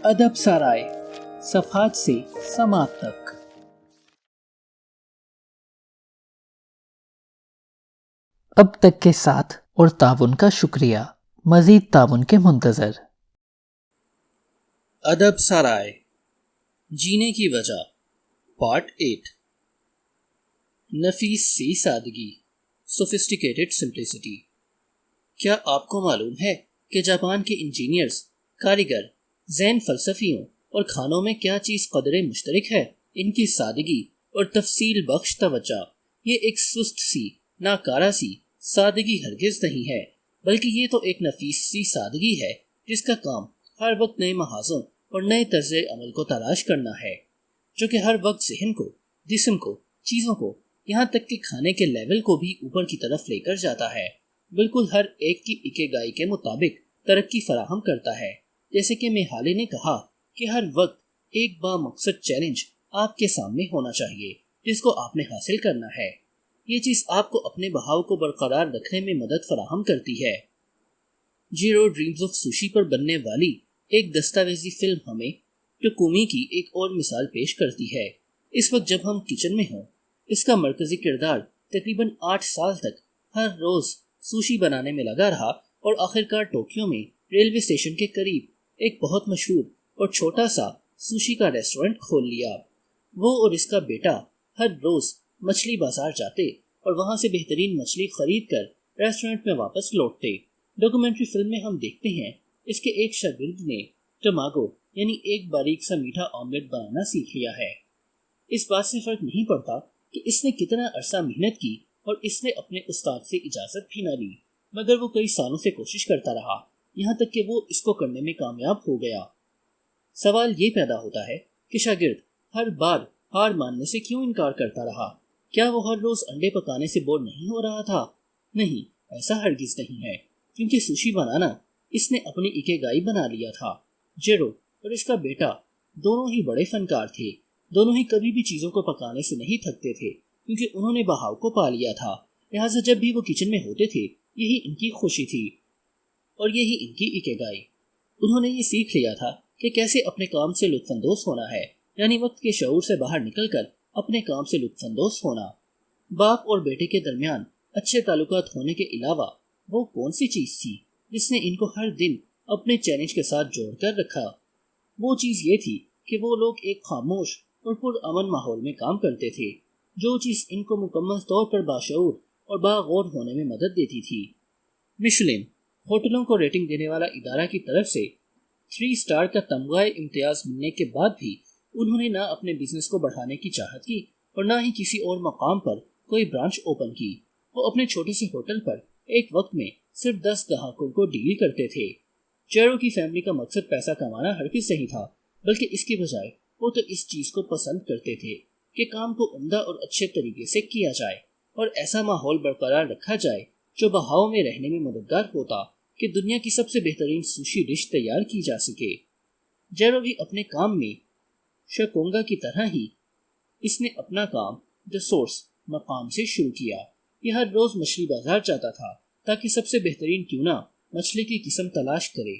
ادب سرائے، صفحات سے سماعت تک۔ اب تک کے ساتھ اور تعاون کا شکریہ، مزید تعاون کے منتظر۔ ادب سرائے، جینے کی وجہ، پارٹ 8۔ نفیس سی سادگی، سوفسٹیکیٹڈ سمپلسٹی۔ کیا آپ کو معلوم ہے کہ جاپان کے انجینئرز، کاریگر، ذہین فلسفیوں اور کھانوں میں کیا چیز قدرے مشترک ہے؟ ان کی سادگی اور تفصیل بخش توجہ۔ یہ ایک سست سی، ناکارہ سی سادگی ہرگز نہیں ہے، بلکہ یہ تو ایک نفیس سی سادگی ہے جس کا کام ہر وقت نئے محاذوں اور نئے طرز عمل کو تلاش کرنا ہے، جو کہ ہر وقت ذہن کو، جسم کو، چیزوں کو، یہاں تک کہ کھانے کے لیول کو بھی اوپر کی طرف لے کر جاتا ہے، بالکل ہر ایک کی اکیگائی کے مطابق ترقی فراہم کرتا ہے۔ جیسے کہ میہالی نے کہا کہ ہر وقت ایک با مقصد چیلنج آپ کے سامنے ہونا چاہیے جس کو آپ نے حاصل کرنا ہے۔ یہ چیز آپ کو اپنے بہاؤ کو برقرار رکھنے میں مدد فراہم کرتی ہے۔ جیرو ڈریمز آف سوشی پر بننے والی ایک دستاویزی فلم ہمیں ٹوکومی کی ایک اور مثال پیش کرتی ہے۔ اس وقت جب ہم کچن میں ہوں، اس کا مرکزی کردار تقریباً 8 سال تک ہر روز سوشی بنانے میں لگا رہا اور آخرکار ٹوکیو میں ریلوے اسٹیشن کے قریب ایک بہت مشہور اور چھوٹا سا سوشی کا ریسٹورنٹ کھول لیا۔ وہ اور اس کا بیٹا ہر روز مچھلی بازار جاتے اور وہاں سے بہترین مچھلی خرید کر ریسٹورنٹ میں واپس لوٹتے۔ ڈاکومنٹری فلم میں ہم دیکھتے ہیں اس کے ایک شاگرد نے ٹماگو یعنی ایک باریک سا میٹھا آملیٹ بنانا سیکھ لیا ہے۔ اس بات سے فرق نہیں پڑتا کہ اس نے کتنا عرصہ محنت کی اور اس نے اپنے استاد سے اجازت بھی نہ لی، مگر وہ کئی سالوں سے کوشش کرتا رہا، یہاں تک کہ وہ اس کو کرنے میں کامیاب ہو گیا۔ سوال یہ پیدا ہوتا ہے کہ شاگرد ہر بار ہار ماننے سے کیوں انکار کرتا رہا؟ کیا وہ ہر روز انڈے پکانے سے بور نہیں ہو رہا تھا؟ نہیں، ایسا ہرگز نہیں ہے، کیونکہ سوشی بنانا اس نے اپنی اکیگائی بنا لیا تھا۔ جیرو اور اس کا بیٹا دونوں ہی بڑے فنکار تھے، دونوں ہی کبھی بھی چیزوں کو پکانے سے نہیں تھکتے تھے، کیونکہ انہوں نے بہاؤ کو پا لیا تھا، لہٰذا جب بھی وہ کچن میں ہوتے تھے یہی ان کی خوشی تھی اور یہی ان کی اکیگائی۔ انہوں نے یہ سیکھ لیا تھا کہ کیسے اپنے کام سے لطف اندوز ہونا ہے، یعنی وقت کے شعور سے باہر نکل کر اپنے کام سے لطف اندوز ہونا۔ باپ اور بیٹے کے درمیان اچھے تعلقات ہونے کے علاوہ وہ کون سی چیز تھی جس نے ان کو ہر دن اپنے چیلنج کے ساتھ جوڑ کر رکھا؟ وہ چیز یہ تھی کہ وہ لوگ ایک خاموش اور پرامن ماحول میں کام کرتے تھے، جو چیز ان کو مکمل طور پر باشعور اور باغور ہونے میں مدد دیتی تھی۔ میشلن ہوٹلوں کو ریٹنگ دینے والا ادارہ کی طرف سے 3 سٹار کا تمغہ امتیاز ملنے کے بعد بھی انہوں نے نہ اپنے بزنس کو بڑھانے کی چاہت کی اور نہ ہی کسی اور مقام پر کوئی برانچ اوپن کی۔ وہ اپنے چھوٹے سے ہوٹل پر ایک وقت میں صرف 10 گاہکوں کو ڈیل کرتے تھے۔ جیرو کی فیملی کا مقصد پیسہ کمانا ہرگز نہیں تھا، بلکہ اس کی بجائے وہ تو اس چیز کو پسند کرتے تھے کہ کام کو عمدہ اور اچھے طریقے سے کیا جائے اور ایسا ماحول برقرار رکھا جائے جو بہاؤ میں رہنے میں مددگار ہوتا کہ دنیا کی سب سے بہترین سوشی ڈش تیار کی جا سکے۔ جیرو بھی اپنے کام میں شکونگا کی طرح ہی اس نے اپنا کام دی سورس مقام سے شروع کیا۔ یہ ہر روز مچھلی بازار جاتا تھا تاکہ سب سے بہترین ٹیونا مچھلی کی قسم تلاش کرے۔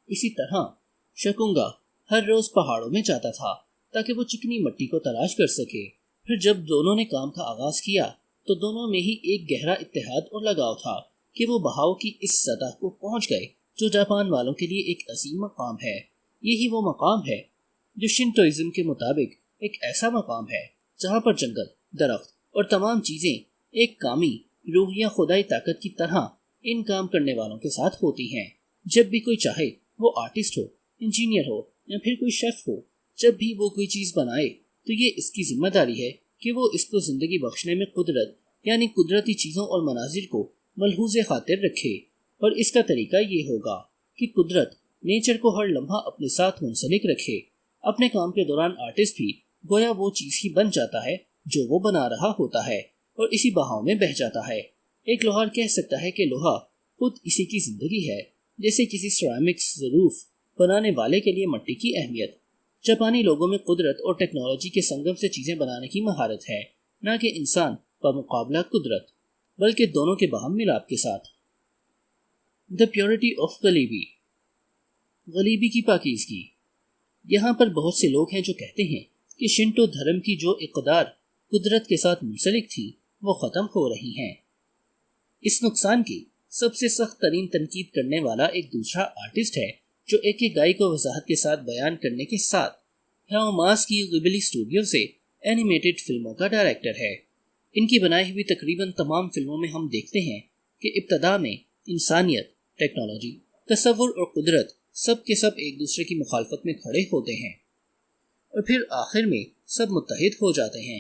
اسی طرح شکونگا ہر روز پہاڑوں میں جاتا تھا تاکہ وہ چکنی مٹی کو تلاش کر سکے۔ پھر جب دونوں نے کام کا آغاز کیا تو دونوں میں ہی ایک گہرا اتحاد اور لگاؤ تھا کہ وہ بہاؤ کی اس سطح کو پہنچ گئے جو جاپان والوں کے لیے ایک عظیم مقام ہے۔ یہی وہ مقام ہے جو شنٹوئزم کے مطابق ایک ایسا مقام ہے جہاں پر جنگل، درخت اور تمام چیزیں ایک کامی روح یا خدائی طاقت کی طرح ان کام کرنے والوں کے ساتھ ہوتی ہیں۔ جب بھی کوئی چاہے، وہ آرٹسٹ ہو، انجینئر ہو یا پھر کوئی شیف ہو، جب بھی وہ کوئی چیز بنائے تو یہ اس کی ذمہ داری ہے کہ وہ اس کو زندگی بخشنے میں قدرت یعنی قدرتی چیزوں اور مناظر کو ملحوظ خاطر رکھے، اور اس کا طریقہ یہ ہوگا کہ قدرت نیچر کو ہر لمحہ اپنے ساتھ منسلک رکھے۔ اپنے کام کے دوران آرٹسٹ بھی گویا وہ چیز ہی بن جاتا ہے جو وہ بنا رہا ہوتا ہے اور اسی بہاؤ میں بہہ جاتا ہے۔ ایک لوہار کہہ سکتا ہے کہ لوہا خود اسی کی زندگی ہے، جیسے کسی سیرامکس ظروف بنانے والے کے لیے مٹی کی اہمیت۔ جاپانی لوگوں میں قدرت اور ٹیکنالوجی کے سنگم سے چیزیں بنانے کی مہارت ہے، نہ کہ انسان بمقابلہ قدرت، بلکہ دونوں کے باہم ملاپ کے ساتھ۔ The purity of غلیبی، غلیبی کی پاکیزگی۔ یہاں پر بہت سے لوگ ہیں جو کہتے ہیں کہ شنٹو دھرم کی جو اقدار قدرت کے ساتھ منسلک تھی وہ ختم ہو رہی ہیں۔ اس نقصان کی سب سے سخت ترین تنقید کرنے والا ایک دوسرا آرٹسٹ ہے جو ایک گائی کو وضاحت کے ساتھ بیان کرنے کے ساتھ ہیاؤ ماس کی غبلی اسٹوڈیو سے اینیمیٹڈ فلموں کا ڈائریکٹر ہے۔ ان کی بنائی ہوئی تقریباً تمام فلموں میں ہم دیکھتے ہیں کہ ابتدا میں انسانیت، ٹیکنالوجی، تصور اور قدرت سب کے سب ایک دوسرے کی مخالفت میں کھڑے ہوتے ہیں اور پھر آخر میں سب متحد ہو جاتے ہیں۔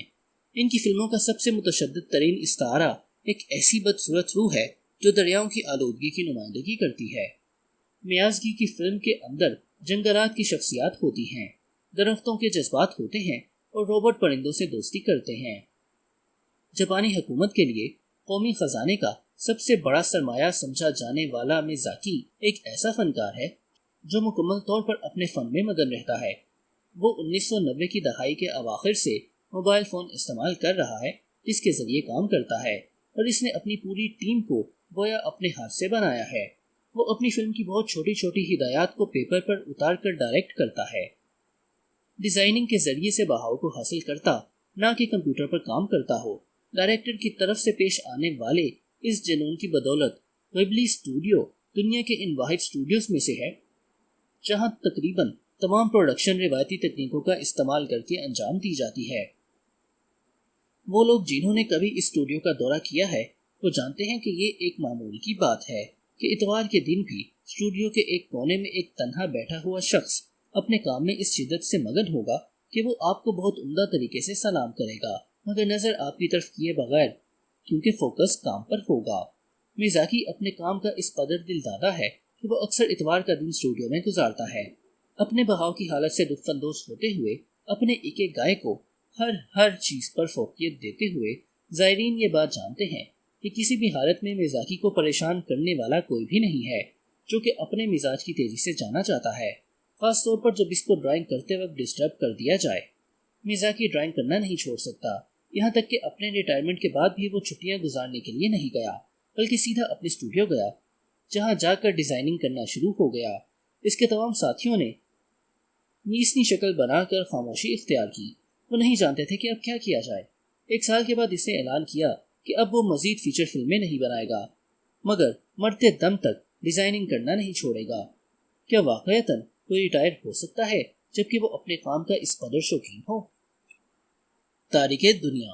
ان کی فلموں کا سب سے متشدد ترین استعارہ ایک ایسی بدصورت روح ہے جو دریاؤں کی آلودگی کی نمائندگی کرتی ہے۔ میازگی کی فلم کے اندر جنگلات کی شخصیات ہوتی ہیں، درختوں کے جذبات ہوتے ہیں اور روبوٹ پرندوں سے دوستی کرتے ہیں۔ جاپانی حکومت کے لیے قومی خزانے کا سب سے بڑا سرمایہ سمجھا جانے والا میازاکی ایک ایسا فنکار ہے جو مکمل طور پر اپنے فن میں مگن رہتا ہے۔ وہ 1990 کی دہائی کے اواخر سے موبائل فون استعمال کر رہا ہے جس کے ذریعے کام کرتا ہے اور اس نے اپنی پوری ٹیم کو گویا اپنے ہاتھ سے بنایا ہے۔ وہ اپنی فلم کی بہت چھوٹی چھوٹی ہدایات کو پیپر پر اتار کر ڈائریکٹ کرتا ہے، ڈیزائننگ کے ذریعے سے بہاؤ کو حاصل کرتا نہ کہ کمپیوٹر پر کام کرتا ہو۔ ڈائریکٹر کی طرف سے پیش آنے والے اس جنون کی بدولت غبلی اسٹوڈیو دنیا کے ان واحد اسٹوڈیوز میں سے ہے جہاں تقریباً تمام پروڈکشن روایتی تکنیکوں کا استعمال کر کے انجام دی جاتی ہے۔ وہ لوگ جنہوں نے کبھی اس اسٹوڈیو کا دورہ کیا ہے وہ جانتے ہیں کہ یہ ایک معمول کی بات ہے کہ اتوار کے دن بھی اسٹوڈیو کے ایک کونے میں ایک تنہا بیٹھا ہوا شخص اپنے کام میں اس شدت سے مگن ہوگا کہ وہ آپ کو بہت عمدہ طریقے سے سلام کرے گا مگر نظر آپ کی طرف کیے بغیر، کیونکہ فوکس کام پر ہوگا۔ میازاکی اپنے کام کا اس قدر دل دادا ہے کہ وہ اکثر اتوار کا دن اسٹوڈیو میں گزارتا ہے، اپنے بہاؤ کی حالت سے لطف اندوز ہوتے ہوئے، اپنے اکیگائی کو ہر چیز پر فوقیت دیتے ہوئے۔ زائرین یہ بات جانتے ہیں کہ کسی بھی حالت میں میازاکی کو پریشان کرنے والا کوئی بھی نہیں ہے جو کہ اپنے مزاج کی تیزی سے جانا چاہتا ہے، خاص طور پر جب اس کو ڈرائنگ کرتے وقت ڈسٹرب کر دیا جائے۔ میازاکی ڈرائنگ کرنا نہیں چھوڑ سکتا، یہاں تک کہ اپنے ریٹائرمنٹ کے بعد بھی وہ چھٹیاں گزارنے کے لیے نہیں گیا بلکہ سیدھا اپنے اسٹوڈیو گیا جہاں جا کر ڈیزائننگ کرنا شروع ہو گیا۔ اس کے تمام ساتھیوں نے نیسنی شکل بنا کر خاموشی اختیار کی، وہ نہیں جانتے تھے کہ اب کیا کیا جائے۔ ایک سال کے بعد اس نے اعلان کیا کہ اب وہ مزید فیچر فلمیں نہیں بنائے گا مگر مرتے دم تک ڈیزائننگ کرنا نہیں چھوڑے گا۔ کیا واقعتاً کوئی ریٹائر ہو سکتا ہے جبکہ وہ اپنے کام کا اس قدر شوقین ہو؟ تاریخ دنیا۔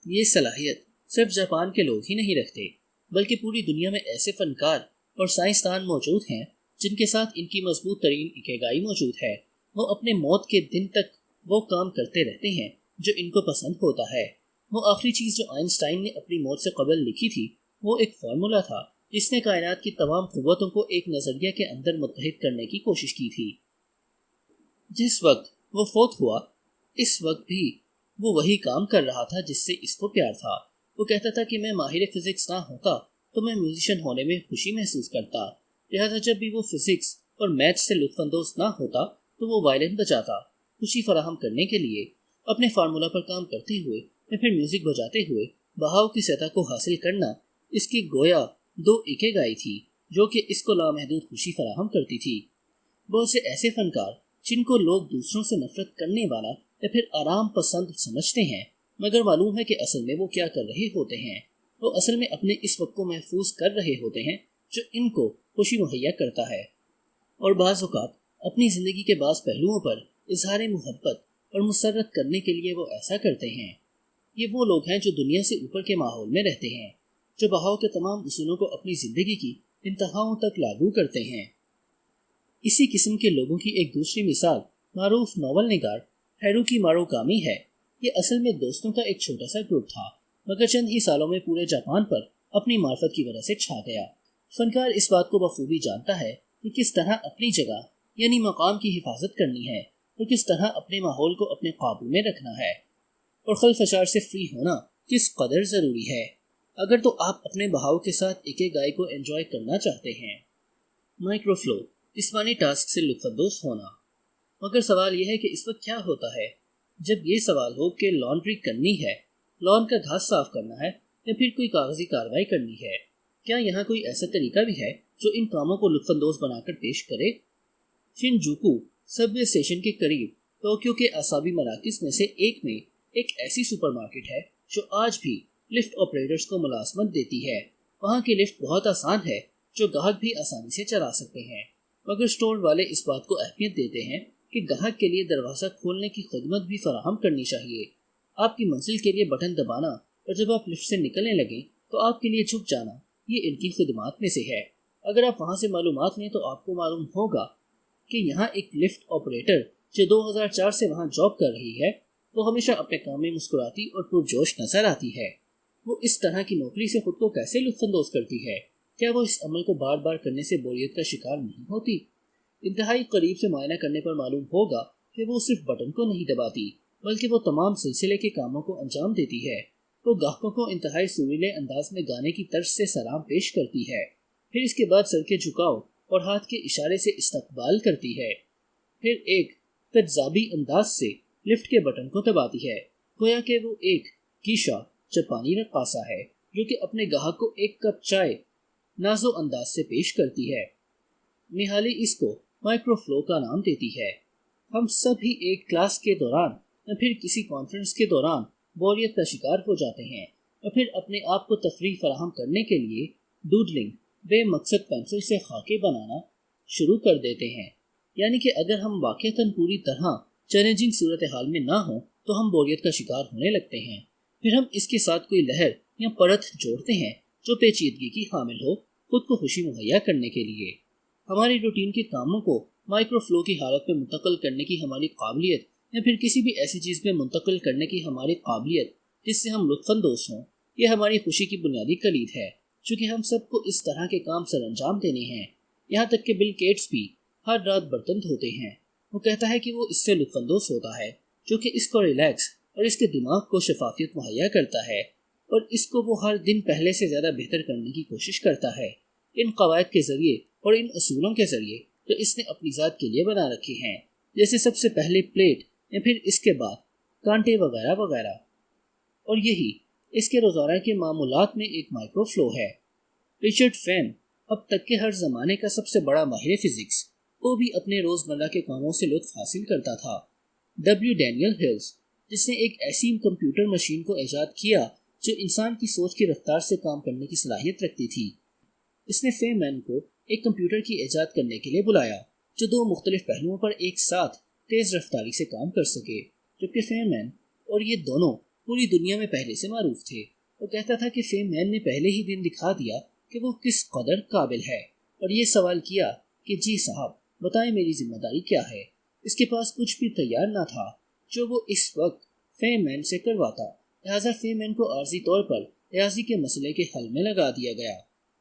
یہ صلاحیت صرف جاپان کے لوگ ہی نہیں رکھتے بلکہ پوری دنیا میں ایسے فنکار اور سائنسدان موجود ہیں جن کے ساتھ ان کی مضبوط ترین اکیگائی موجود ہے۔ وہ اپنے موت کے دن تک وہ کام کرتے رہتے ہیں جو ان کو پسند ہوتا ہے۔ وہ آخری چیز جو آئنسٹائن نے اپنی موت سے قبل لکھی تھی وہ ایک فارمولا تھا جس نے کائنات کی تمام قوتوں کو ایک نظریہ کے اندر متحد کرنے کی کوشش کی تھی۔ جس وقت وہ فوت ہوا اس وقت بھی وہ وہی کام کر رہا تھا جس سے اس کو پیار تھا۔ وہ کہتا تھا کہ میں ماہر فزکس نہ ہوتا تو میں میوزیشین ہونے میں خوشی محسوس کرتا، لہذا جب بھی وہ فزکس اور میتھ سے لطف اندوز نہ ہوتا تو وہ وائلن بجاتا۔ خوشی فراہم کرنے کے لیے اپنے فارمولا پر کام کرتے ہوئے یا پھر میوزک بجاتے ہوئے بہاؤ کی سطح کو حاصل کرنا اس کی گویا دو اکیگائی تھی جو کہ اس کو لامحدود خوشی فراہم کرتی تھی۔ بہت سے ایسے فنکار جن کو لوگ دوسروں سے نفرت کرنے والا یا پھر آرام پسند سمجھتے ہیں مگر معلوم ہے کہ اصل میں وہ کیا کر رہے ہوتے ہیں، وہ اصل میں اپنے اس وقت کو محفوظ کر رہے ہوتے ہیں جو ان کو خوشی مہیا کرتا ہے، اور بعض اوقات اپنی زندگی کے بعض پہلوؤں پر اظہار محبت اور مسرت کرنے کے لیے وہ ایسا کرتے ہیں۔ یہ وہ لوگ ہیں جو دنیا سے اوپر کے ماحول میں رہتے ہیں، جو بہاؤ کے تمام اصولوں کو اپنی زندگی کی انتہاؤں تک لاگو کرتے ہیں۔ اسی قسم کے لوگوں کی ایک دوسری مثال معروف ناول نگار ہیروکی ماروکامی ہے۔ یہ اصل میں دوستوں کا ایک چھوٹا سا گروپ تھا مگر چند ہی سالوں میں پورے جاپان پر اپنی معرفت کی وجہ سے چھا گیا۔ فنکار اس بات کو بخوبی جانتا ہے کہ کس طرح اپنی جگہ یعنی مقام کی حفاظت کرنی ہے اور کس طرح اپنے ماحول کو اپنے قابو میں رکھنا ہے، اور خلفشار سے فری ہونا کس قدر ضروری ہے اگر تو آپ اپنے بہاؤ کے ساتھ اکیگائی کو انجوائے کرنا چاہتے ہیں۔ مائکرو فلو، جسمانی ٹاسک سے لطف اندوز ہونا۔ مگر سوال یہ ہے کہ اس وقت کیا ہوتا ہے جب یہ سوال ہو کہ لانڈری کرنی ہے، لان کا گھاس صاف کرنا ہے یا پھر کوئی کاغذی کارروائی کرنی ہے؟ کیا یہاں کوئی ایسا طریقہ بھی ہے جو ان کاموں کو لطف اندوز بنا کر پیش کرے؟ شنجوکو سب وے اسٹیشن کے قریب ٹوکیو کے اعصابی مراکز میں سے ایک میں ایک ایسی سپر مارکیٹ ہے جو آج بھی لفٹ آپریٹرز کو ملازمت دیتی ہے۔ وہاں کی لفٹ بہت آسان ہے جو گاہک بھی آسانی سے چلا سکتے ہیں، مگر اسٹور والے اس بات کو اہمیت دیتے ہیں کہ گاہک کے لیے دروازہ کھولنے کی خدمت بھی فراہم کرنی چاہیے۔ آپ کی منزل کے لیے بٹن دبانا اور جب آپ لفٹ سے نکلنے لگیں تو آپ کے لیے جھک جانا، یہ ان کی خدمات میں سے ہے۔ اگر آپ وہاں سے معلومات لیں تو آپ کو معلوم ہوگا کہ یہاں ایک لفٹ آپریٹر جو 2004 سے وہاں جاب کر رہی ہے وہ ہمیشہ اپنے کام میں مسکراتی اور پرجوش نظر آتی ہے۔ وہ اس طرح کی نوکری سے خود کو کیسے لطف اندوز کرتی ہے؟ کیا وہ اس عمل کو بار بار کرنے سے بوریت کا شکار نہیں ہوتی؟ انتہائی قریب سے معائنہ کرنے پر معلوم ہوگا کہ وہ صرف بٹن کو نہیں دباتی بلکہ وہ تمام سلسلے کے کاموں کو انجام دیتی ہے۔ وہ گاہکوں کو انتہائی سریلے انداز میں گانے کی طرز سے سلام پیش کرتی ہے، پھر اس کے بعد سر کے جھکاؤ اور ہاتھ کے اشارے سے استقبال کرتی ہے، پھر ایک تجزابی انداز سے لفٹ کے بٹن کو دباتی ہے، گویا کہ وہ ایک کیشا جاپانی رقاصہ ہے جو کہ اپنے گاہک کو ایک کپ چائے نازو انداز سے پیش کرتی ہے۔ نہالی اس کو مائکرو فلو کا نام دیتی ہے۔ ہم سب ہی ایک کلاس کے دوران یا پھر کسی کانفرنس کے دوران بوریت کا شکار ہو جاتے ہیں اور پھر اپنے آپ کو تفریح فراہم کرنے کے لیے ڈوڈلنگ، بے مقصد پینسل سے خاکے بنانا شروع کر دیتے ہیں۔ یعنی کہ اگر ہم واقعتاً پوری طرح چیلنجنگ صورتحال میں نہ ہوں تو ہم بوریت کا شکار ہونے لگتے ہیں، پھر ہم اس کے ساتھ کوئی لہر یا پرت جوڑتے ہیں جو پیچیدگی کی حامل ہو، خود کو خوشی مہیا کرنے کے لیے۔ ہماری روٹین کے کاموں کو مائکرو فلو کی حالت میں منتقل کرنے کی ہماری قابلیت یا پھر کسی بھی ایسی چیز میں منتقل کرنے کی ہماری قابلیت جس سے ہم لطف اندوز ہوں، یہ ہماری خوشی کی بنیادی کلید ہے۔ چونکہ ہم سب کو اس طرح کے کام سر انجام دینے ہیں، یہاں تک کہ بل گیٹس بھی ہر رات برتن دھوتے ہیں۔ وہ کہتا ہے کہ وہ اس سے لطف اندوز ہوتا ہے جو کہ اس کو ریلیکس اور اس کے دماغ کو شفافیت مہیا کرتا ہے، اور اس کو وہ ہر دن پہلے سے زیادہ بہتر کرنے کی کوشش کرتا ہے، ان قواعد کے ذریعے اور ان اصولوں کے ذریعے جو اس نے اپنی ذات کے لیے بنا رکھی ہیں، جیسے سب سے پہلے پلیٹ یا پھر اس کے بعد کانٹے وغیرہ وغیرہ۔ اور یہی اس کے روزانہ کے معمولات میں ایک مائکرو فلو ہے۔ رچرڈ فین، اب تک کے ہر زمانے کا سب سے بڑا ماہر فزکس، وہ بھی اپنے روزمرہ کے کاموں سے لطف حاصل کرتا تھا۔ ڈبلیو ڈینیل ہلز، جس نے ایک ایسی کمپیوٹر مشین کو ایجاد کیا جو انسان کی سوچ کی رفتار سے کام کرنے کی صلاحیت رکھتی تھی، اس نے فے مین کو ایک کمپیوٹر کی ایجاد کرنے کے لیے بلایا جو دو مختلف پہلوؤں پر ایک ساتھ تیز رفتاری سے کام کر سکے، جبکہ فے مین اور یہ دونوں پوری دنیا میں پہلے سے معروف تھے۔ وہ کہتا تھا کہ فے مین نے پہلے ہی دن دکھا دیا کہ وہ کس قدر قابل ہے، اور یہ سوال کیا کہ جی صاحب بتائیں میری ذمہ داری کیا ہے۔ اس کے پاس کچھ بھی تیار نہ تھا جو وہ اس وقت فے مین سے کرواتا، لہٰذا فے مین کو عارضی طور پر ریاضی کے مسئلے کے حل میں لگا دیا گیا۔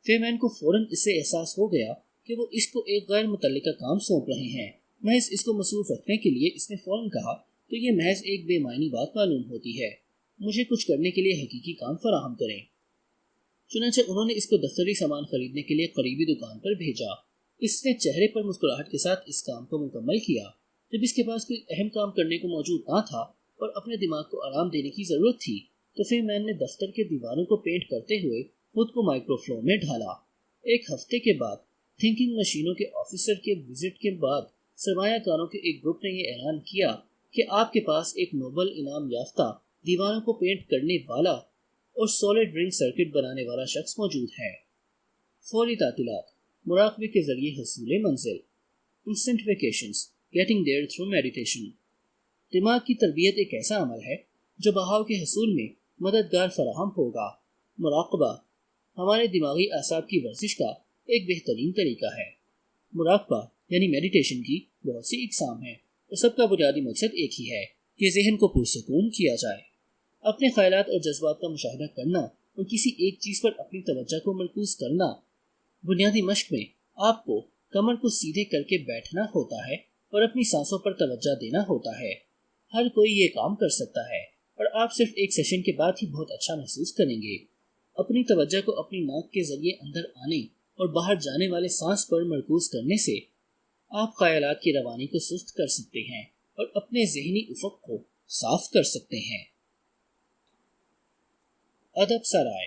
فے مین کو فوراً اس سے احساس ہو گیا کہ وہ اس کو ایک غیر متعلقہ کام سونپ رہے ہیں۔ محض اس کو مصروف رکھنے کے لیے اس نے فوراً کہا تو یہ محض ایک بے معنی بات معلوم ہوتی ہے، مجھے کچھ کرنے کے لیے حقیقی کام فراہم کریں۔ چنانچہ انہوں نے اس کو دفتری سامان خریدنے کے لیے قریبی دکان پر بھیجا۔ اس نے چہرے پر مسکراہٹ کے ساتھ اس کام کو مکمل کیا۔ جب اس کے پاس کوئی اہم کام کرنے کو موجود نہ تھا اور اپنے دماغ کو آرام دینے کی ضرورت تھی تو فے مین نے دفتر کے دیواروں کو پینٹ کرتے ہوئے خود کو مائکرو فلو میں ڈھالا۔ ایک ہفتے کے بعد تھنکنگ مشینوں کے آفیسر کے وزٹ کے بعد سرمایہ کاروں کے ایک گروپ نے یہ اعلان کیا کہ آپ کے پاس ایک نوبل انعام یافتہ دیواروں کو پینٹ کرنے والا اور سولڈ رنگ سرکٹ بنانے والا شخص موجود ہے۔ فوری تعطیلات، مراقبے کے ذریعے حصول منزل، انسٹنٹ ویکیشنز، گیٹنگ دیر تھرو میڈیٹیشن۔ دماغ کی تربیت ایک ایسا عمل ہے جو بہاؤ کے حصول میں مددگار فراہم ہوگا۔ مراقبہ ہمارے دماغی اعصاب کی ورزش کا ایک بہترین طریقہ ہے۔ مراقبہ یعنی میڈیٹیشن کی بہت سی اقسام ہیں اور سب کا بنیادی مقصد ایک ہی ہے کہ ذہن کو پرسکون کیا جائے۔ اپنے خیالات اور جذبات کا مشاہدہ کرنا اور کسی ایک چیز پر اپنی توجہ کو مرکوز کرنا۔ بنیادی مشق میں آپ کو کمر کو سیدھے کر کے بیٹھنا ہوتا ہے اور اپنی سانسوں پر توجہ دینا ہوتا ہے۔ ہر کوئی یہ کام کر سکتا ہے اور آپ صرف ایک سیشن کے بعد ہی بہت اچھا محسوس کریں گے۔ اپنی توجہ کو اپنی ناک کے ذریعے اندر آنے اور باہر جانے والے سانس پر مرکوز کرنے سے آپ خیالات کی روانی کو سست کر سکتے ہیں اور اپنے ذہنی افق کو صاف کر سکتے ہیں۔ ادب سرائے۔